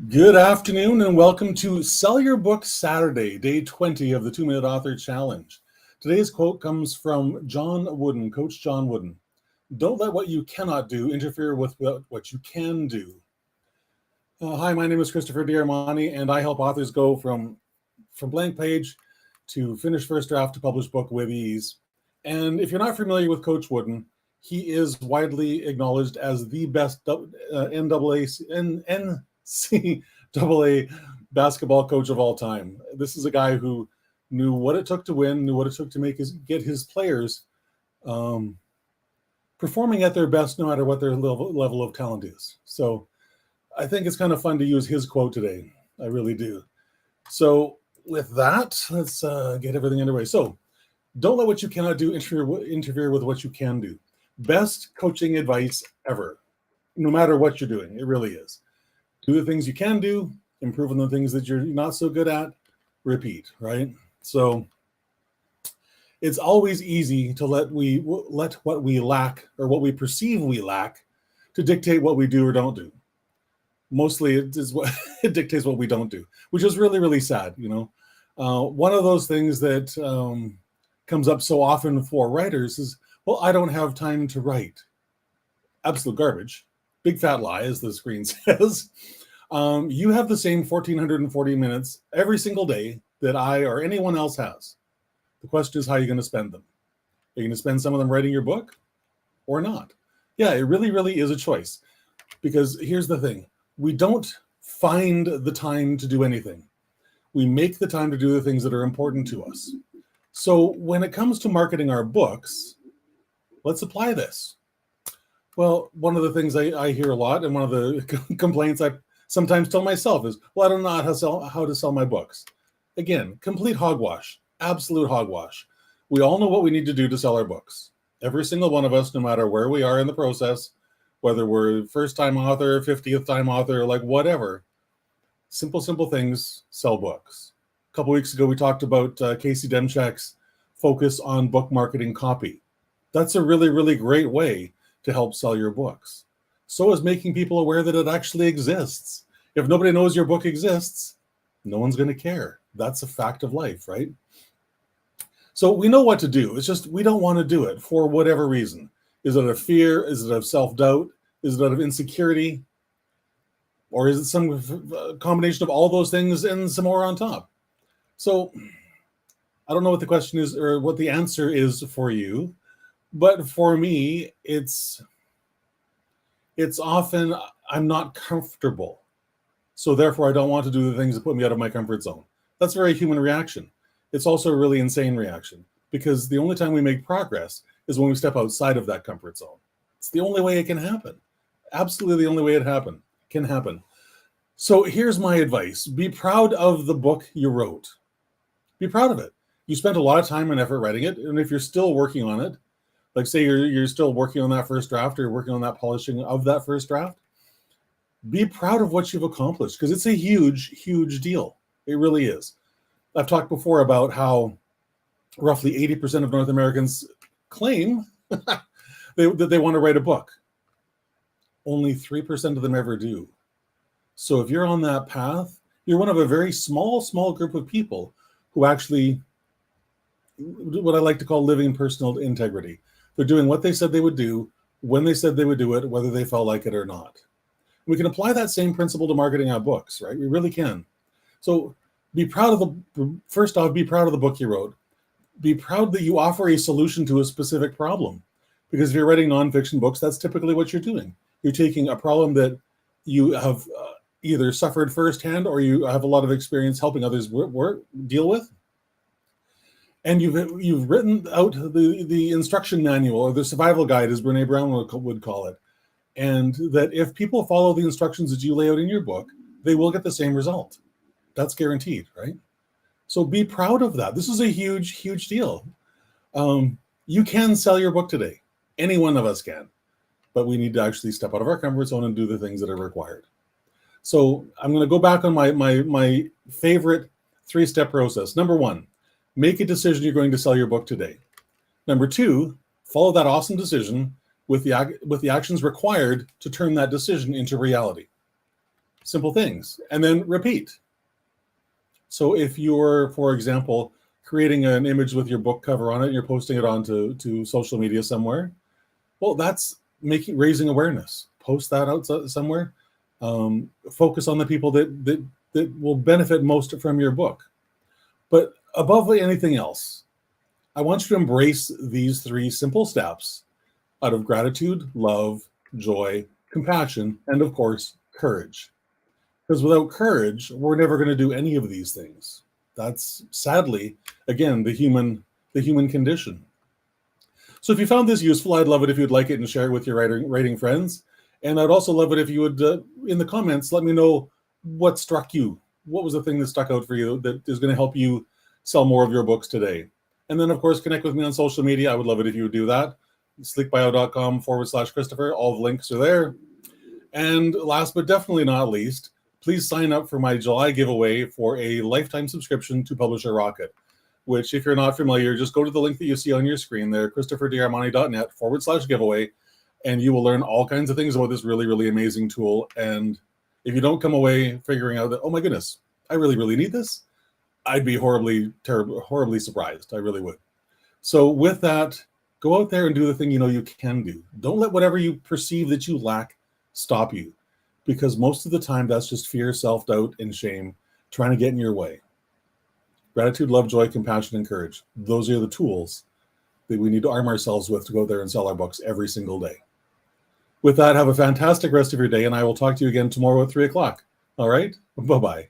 Good afternoon and welcome to Sell Your Book Saturday, day 20 of the 2-Minute Author Challenge. Today's quote comes from John Wooden, Coach John Wooden. Don't let what you cannot do interfere with what you can do. Hi, my name is Christopher Diarmani, and I help authors go from blank page to finished first draft to published book with ease. And if you're not familiar with Coach Wooden, he is widely acknowledged as the best NCAA basketball coach of all time. This is a guy who knew what it took to win, knew what it took to get his players performing at their best, no matter what their level of talent is. So I think it's kind of fun to use his quote today. I really do. So with that, let's get everything underway. So don't let what you cannot do interfere with what you can do. Best coaching advice ever, no matter what you're doing. It really is. Do the things you can do, improve on the things that you're not so good at, repeat, right? So it's always easy to let what we lack or what we perceive we lack to dictate what we do or don't do. Mostly it dictates what we don't do, which is really, really sad, you know. One of those things that comes up so often for writers is, well, I don't have time to write. Absolute garbage. Big fat lie, as the screen says. You have the same 1,440 minutes every single day that I or anyone else has. The question is, how are you going to spend them? Are you going to spend some of them writing your book or not? Yeah, it really, really is a choice. Because here's the thing. We don't find the time to do anything. We make the time to do the things that are important to us. So when it comes to marketing our books, let's apply this. Well, one of the things I hear a lot, and one of the complaints I sometimes tell myself is, well, I don't know how to sell my books. Again, complete hogwash, absolute hogwash. We all know what we need to do to sell our books. Every single one of us, no matter where we are in the process, whether we're first-time author, 50th-time author, like whatever, simple things sell books. A couple weeks ago, we talked about Casey Demchak's focus on book marketing copy. That's a really, really great way to help sell your books. So is making people aware that it actually exists. If nobody knows your book exists, no one's going to care. That's a fact of life, right? So we know what to do. It's just we don't want to do it for whatever reason. Is it of fear? Is it of self-doubt? Is it out of insecurity? Or is it some combination of all those things and some more on top? So I don't know what the question is or what the answer is for you. But for me, it's often I'm not comfortable. So therefore, I don't want to do the things that put me out of my comfort zone. That's a very human reaction. It's also a really insane reaction because the only time we make progress is when we step outside of that comfort zone. It's the only way it can happen. Absolutely the only way it can happen. So here's my advice. Be proud of the book you wrote. Be proud of it. You spent a lot of time and effort writing it. And if you're still working on it, like say you're still working on that first draft or you're working on that polishing of that first draft, be proud of what you've accomplished because it's a huge, huge deal. It really is. I've talked before about how roughly 80% of North Americans claim that they want to write a book. Only 3% of them ever do. So if you're on that path, you're one of a very small group of people who actually, what I like to call living personal integrity. They're doing what they said they would do, when they said they would do it, whether they felt like it or not. We can apply that same principle to marketing our books, right? We really can. So be proud of be proud of the book you wrote. Be proud that you offer a solution to a specific problem. Because if you're writing nonfiction books, that's typically what you're doing. You're taking a problem that you have either suffered firsthand or you have a lot of experience helping others deal with. And you've written out the instruction manual or the survival guide, as Brene Brown would call it. And that if people follow the instructions that you lay out in your book, they will get the same result. That's guaranteed, right? So be proud of that. This is a huge, huge deal. You can sell your book today. Any one of us can. But we need to actually step out of our comfort zone and do the things that are required. So I'm going to go back on my favorite 3-step process. Number 1, make a decision you're going to sell your book today. Number 2, follow that awesome decision with the actions required to turn that decision into reality. simple things, and then repeat. So if you're, for example, creating an image with your book cover on it, and you're posting it onto social media somewhere, well, that's raising awareness. Post that out somewhere. Focus on the people that will benefit most from your book. But above anything else, I want you to embrace these 3 simple steps out of gratitude, love, joy, compassion, and of course, courage. Because without courage, we're never going to do any of these things. That's sadly, again, the human condition. So if you found this useful, I'd love it if you'd like it and share it with your writing friends. And I'd also love it if you would, in the comments, let me know what struck you. What was the thing that stuck out for you that is going to help you sell more of your books today? And then, of course, connect with me on social media. I would love it if you would do that. sleekbio.com/Christopher. All the links are there. And last but definitely not least, please sign up for my July giveaway for a lifetime subscription to Publisher Rocket, which, if you're not familiar, just go to the link that you see on your screen there, christopherdarmani.net/giveaway, and you will learn all kinds of things about this really, really amazing tool. And if you don't come away figuring out that, oh my goodness, I really, really need this, I'd be horribly surprised. I really would. So with that, go out there and do the thing you know you can do. Don't let whatever you perceive that you lack stop you, because most of the time that's just fear, self-doubt, and shame trying to get in your way. Gratitude, love, joy, compassion, and courage. Those are the tools that we need to arm ourselves with to go there and sell our books every single day. With that, have a fantastic rest of your day, and I will talk to you again tomorrow at 3 o'clock. All right? Bye-bye.